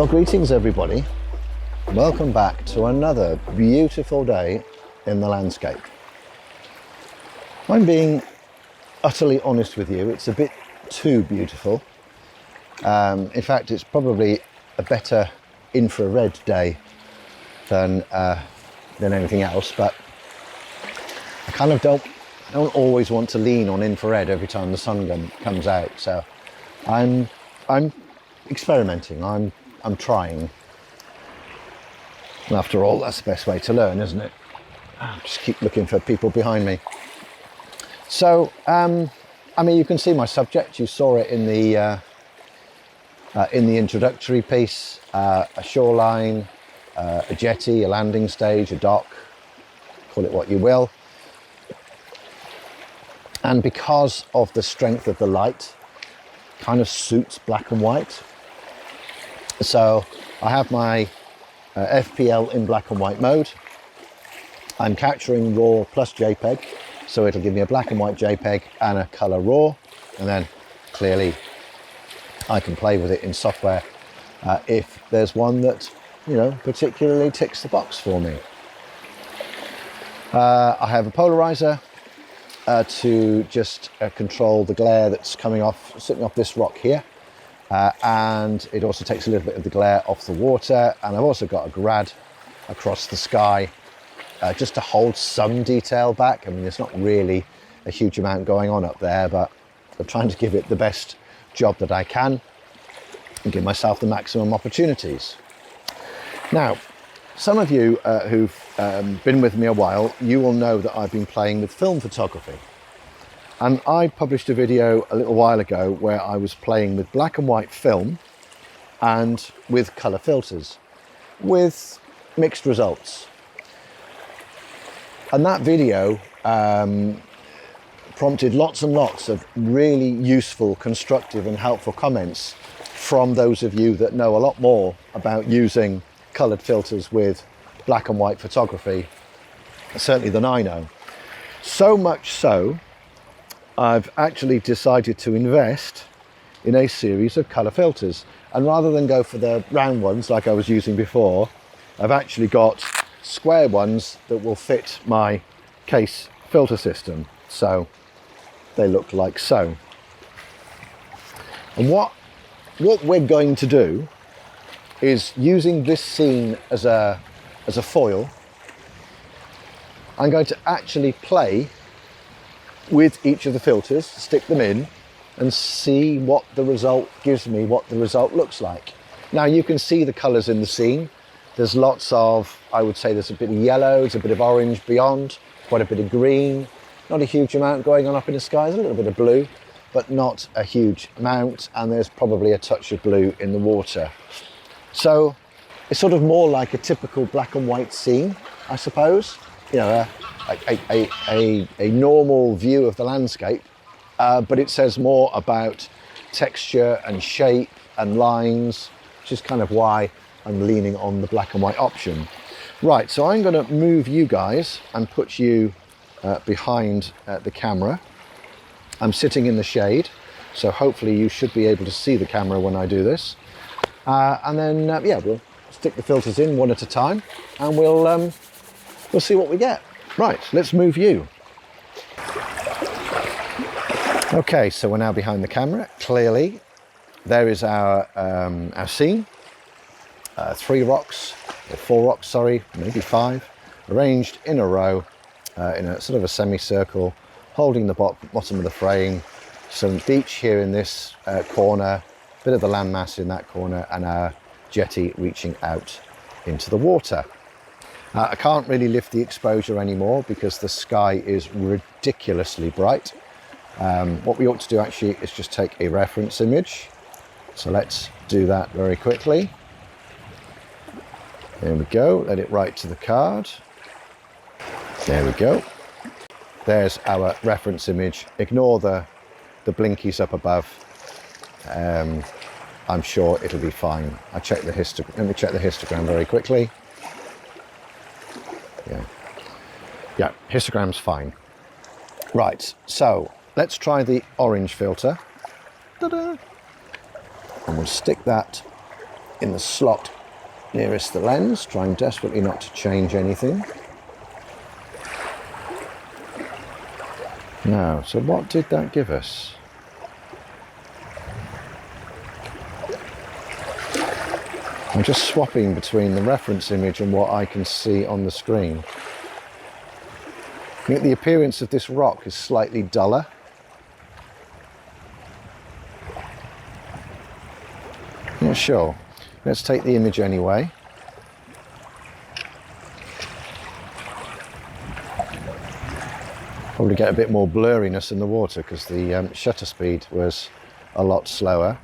Well, greetings everybody. Welcome back to another beautiful day in the landscape. I'm being utterly honest with you, it's a bit too beautiful. In fact, it's probably a better infrared day than anything else, but I kind of don't always want to lean on infrared every time the sun comes out, so I'm experimenting, I'm trying. And after all, that's the best way to learn, isn't it? Just keep looking for people behind me. So, I mean, you can see my subject. You saw it in the introductory piece. A shoreline, a jetty, a landing stage, a dock. Call it what you will. And because of the strength of the light, kind of suits black and white. So I have my fpL in black and white mode. I'm capturing RAW plus JPEG, so it'll give me a black and white JPEG and a color RAW, and then clearly I can play with it in software if there's one that, you know, particularly ticks the box for me. I have a polarizer to just control the glare that's sitting off this rock here. And it also takes a little bit of the glare off the water, and I've also got a grad across the sky just to hold some detail back. I mean, there's not really a huge amount going on up there, but I'm trying to give it the best job that I can and give myself the maximum opportunities. Now, some of you who've been with me a while, you will know that I've been playing with film photography. And I published a video a little while ago where I was playing with black and white film and with colour filters, with mixed results. And that video prompted lots and lots of really useful, constructive and helpful comments from those of you that know a lot more about using coloured filters with black and white photography, certainly than I know. So much so, I've actually decided to invest in a series of colour filters, and rather than go for the round ones like I was using before, I've actually got square ones that will fit my case filter system. So they look like so. And what we're going to do is, using this scene as a foil, I'm going to actually play with each of the filters, stick them in and see what the result gives me, what the result looks like. Now you can see the colours in the scene. There's lots of, I would say there's a bit of yellow, there's a bit of orange beyond, quite a bit of green, not a huge amount going on up in the sky. There's a little bit of blue, but not a huge amount, and there's probably a touch of blue in the water. So it's sort of more like a typical black and white scene, I suppose. You know, a normal view of the landscape, but it says more about texture and shape and lines, which is kind of why I'm leaning on the black and white option. Right, so I'm going to move you guys and put you behind the camera. I'm sitting in the shade, so hopefully you should be able to see the camera when I do this. And then, yeah, we'll stick the filters in one at a time, and we'll see what we get. Right, let's move you. Okay, so we're now behind the camera. Clearly, there is our scene. 3 rocks, or 4 rocks, sorry, maybe 5, arranged in a row, in a sort of a semicircle, holding the bottom of the frame. Some beach here in this corner, bit of the landmass in that corner, and our jetty reaching out into the water. I can't really lift the exposure anymore because the sky is ridiculously bright. What we ought to do actually is just take a reference image. So let's do that very quickly. There we go, let it write to the card. There we go. There's our reference image. Ignore the blinkies up above. I'm sure it'll be fine. Let me check the histogram very quickly. Yeah, histogram's fine. Right, so let's try the orange filter. Ta-da! And we'll stick that in the slot nearest the lens, trying desperately not to change anything. Now, so what did that give us? I'm just swapping between the reference image and what I can see on the screen. I think the appearance of this rock is slightly duller. Not sure. Let's take the image anyway. Probably get a bit more blurriness in the water because the shutter speed was a lot slower.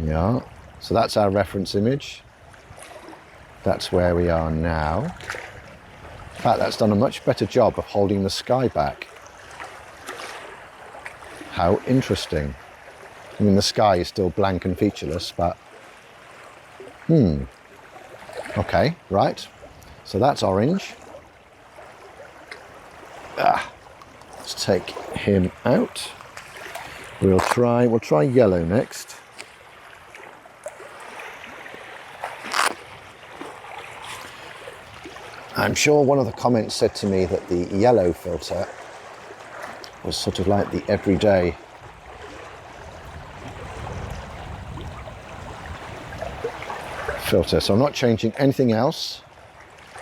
Yeah, so that's our reference image. That's where we are now. In fact, that's done a much better job of holding the sky back. How interesting. I mean, the sky is still blank and featureless, but okay, right. So that's orange. Let's take him out. We'll try yellow next. I'm sure one of the comments said to me that the yellow filter was sort of like the everyday filter. So I'm not changing anything else.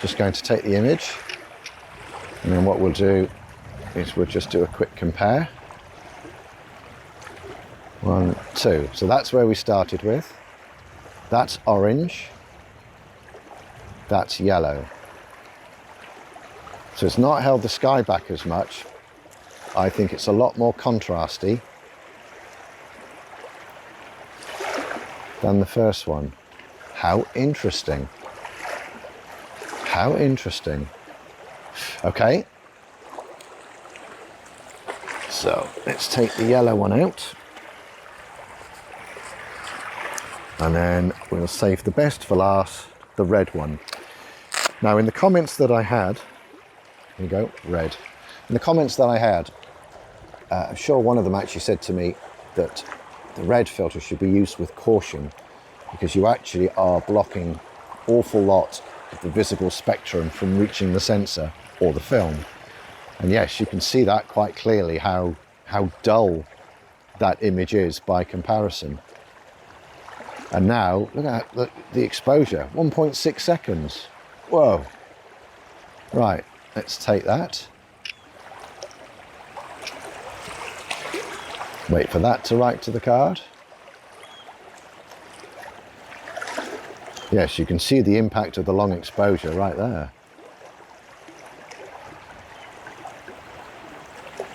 Just going to take the image, and then what we'll do is we'll just do a quick compare. 1, 2. So that's where we started with. That's orange. That's yellow. So it's not held the sky back as much. I think it's a lot more contrasty than the first one. How interesting. How interesting. Okay. So let's take the yellow one out. And then we'll save the best for last, the red one. Now in the comments that I had, here we go, red. In the comments that I had, I'm sure one of them actually said to me that the red filter should be used with caution because you actually are blocking an awful lot of the visible spectrum from reaching the sensor or the film. And yes, you can see that quite clearly, how dull that image is by comparison. And now, look at the exposure, 1.6 seconds. Whoa. Right, let's take that. Wait for that to write to the card. Yes, you can see the impact of the long exposure right there.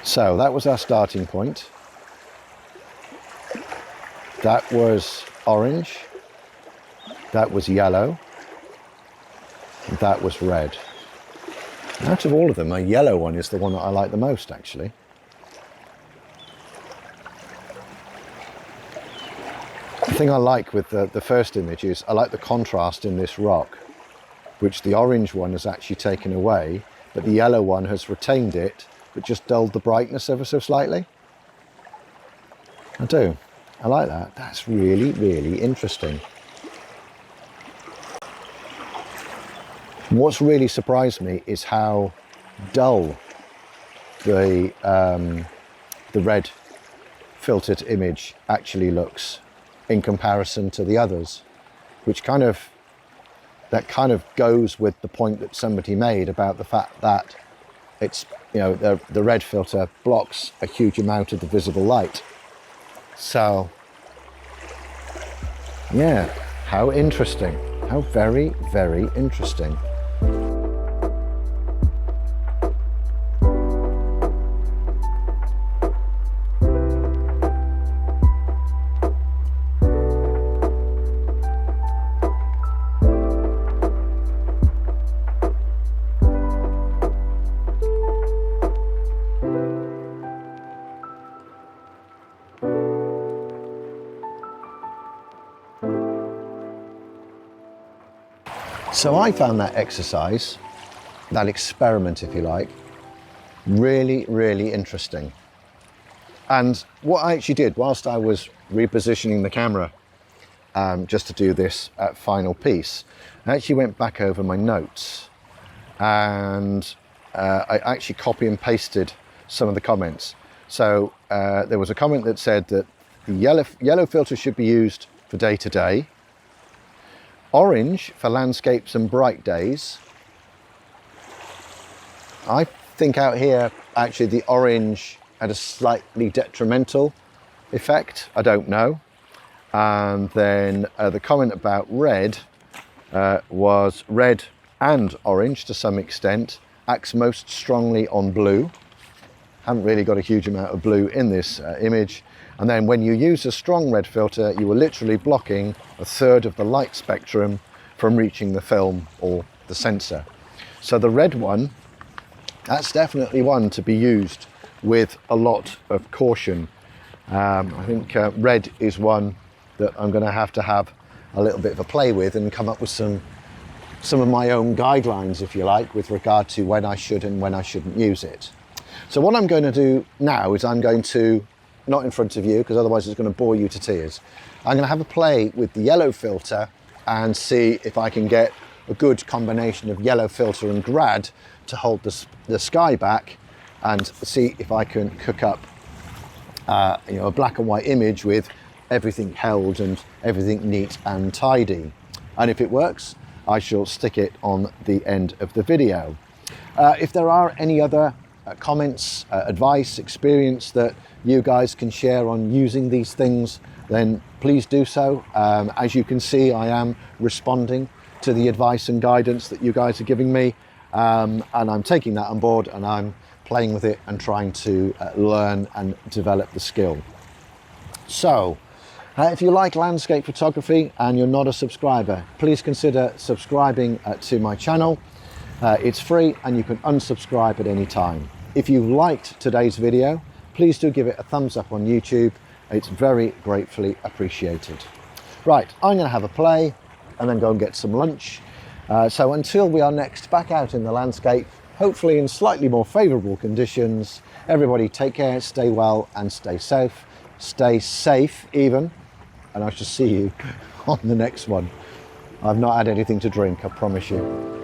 So that was our starting point. That was orange. That was yellow. That was red. Out of all of them, my yellow one is the one that I like the most, actually. The thing I like with the first image is I like the contrast in this rock, which the orange one has actually taken away, but the yellow one has retained it, but just dulled the brightness ever so slightly. I do. I like that. That's really, really interesting. What's really surprised me is how dull the red filtered image actually looks in comparison to the others, which kind of goes with the point that somebody made about the fact that it's, you know, the red filter blocks a huge amount of the visible light. So yeah, how interesting. How very, very interesting. So I found that exercise, that experiment if you like, really, really interesting. And what I actually did whilst I was repositioning the camera, just to do this final piece. I actually went back over my notes and I actually copy and pasted some of the comments. So there was a comment that said that the yellow filter should be used for day to day, orange for landscapes and bright days. I think out here actually the orange had a slightly detrimental effect, I don't know. And then the comment about red was red and orange to some extent, acts most strongly on blue. Haven't really got a huge amount of blue in this image. And then when you use a strong red filter, you are literally blocking a third of the light spectrum from reaching the film or the sensor. So the red one, that's definitely one to be used with a lot of caution. I think red is one that I'm going to have a little bit of a play with and come up with some of my own guidelines, if you like, with regard to when I should and when I shouldn't use it. So what I'm going to do now is I'm going to, not in front of you because otherwise it's going to bore you to tears, I'm going to have a play with the yellow filter and see if I can get a good combination of yellow filter and grad to hold the sky back, and see if I can cook up a black and white image with everything held and everything neat and tidy. And if it works, I shall stick it on the end of the video. If there are any other comments, advice, experience that you guys can share on using these things, then please do so. As you can see, I am responding to the advice and guidance that you guys are giving me, and I'm taking that on board and I'm playing with it and trying to learn and develop the skill. So if you like landscape photography and you're not a subscriber, please consider subscribing to my channel. It's free and you can unsubscribe at any time. If you liked today's video, please do give it a thumbs up on YouTube. It's very gratefully appreciated. Right, I'm going to have a play and then go and get some lunch. So until we are next back out in the landscape, hopefully in slightly more favourable conditions, everybody take care, stay well and stay safe. Stay safe even, and I shall see you on the next one. I've not had anything to drink, I promise you.